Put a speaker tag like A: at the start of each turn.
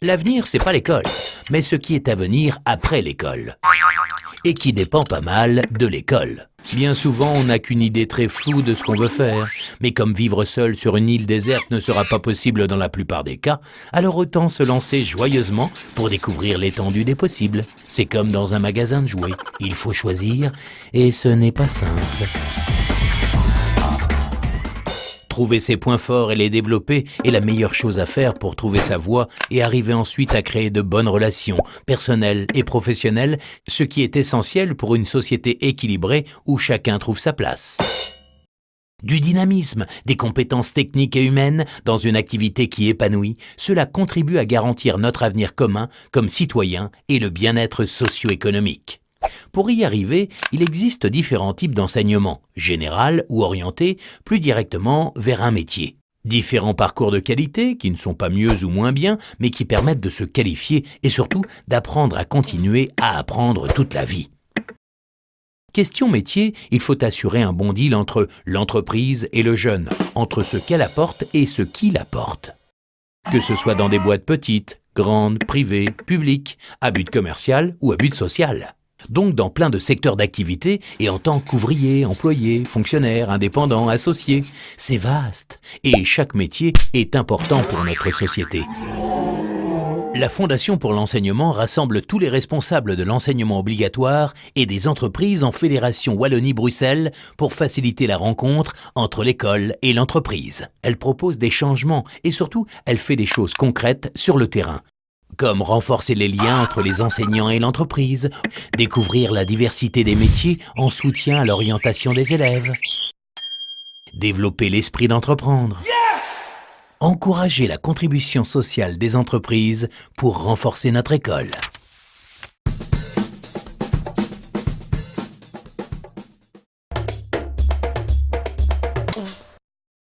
A: L'avenir, c'est pas l'école, mais ce qui est à venir après l'école. Et qui dépend pas mal de l'école. Bien souvent, on n'a qu'une idée très floue de ce qu'on veut faire. Mais comme vivre seul sur une île déserte ne sera pas possible dans la plupart des cas, alors autant se lancer joyeusement pour découvrir l'étendue des possibles. C'est comme dans un magasin de jouets. Il faut choisir, et ce n'est pas simple. Trouver ses points forts et les développer est la meilleure chose à faire pour trouver sa voie et arriver ensuite à créer de bonnes relations, personnelles et professionnelles, ce qui est essentiel pour une société équilibrée où chacun trouve sa place. Du dynamisme, des compétences techniques et humaines dans une activité qui épanouit, cela contribue à garantir notre avenir commun comme citoyens et le bien-être socio-économique. Pour y arriver, il existe différents types d'enseignement, général ou orienté, plus directement vers un métier. Différents parcours de qualité qui ne sont pas mieux ou moins bien, mais qui permettent de se qualifier et surtout d'apprendre à continuer à apprendre toute la vie. Question métier, il faut assurer un bon deal entre l'entreprise et le jeune, entre ce qu'elle apporte et ce qu'il apporte. Que ce soit dans des boîtes petites, grandes, privées, publiques, à but commercial ou à but social. Donc dans plein de secteurs d'activité et en tant qu'ouvrier, employé, fonctionnaire, indépendant, associé. C'est vaste et chaque métier est important pour notre société. La Fondation pour l'enseignement rassemble tous les responsables de l'enseignement obligatoire et des entreprises en Fédération Wallonie-Bruxelles pour faciliter la rencontre entre l'école et l'entreprise. Elle propose des changements et surtout, elle fait des choses concrètes sur le terrain. Comme renforcer les liens entre les enseignants et l'entreprise, découvrir la diversité des métiers en soutien à l'orientation des élèves, développer l'esprit d'entreprendre, encourager la contribution sociale des entreprises pour renforcer notre école.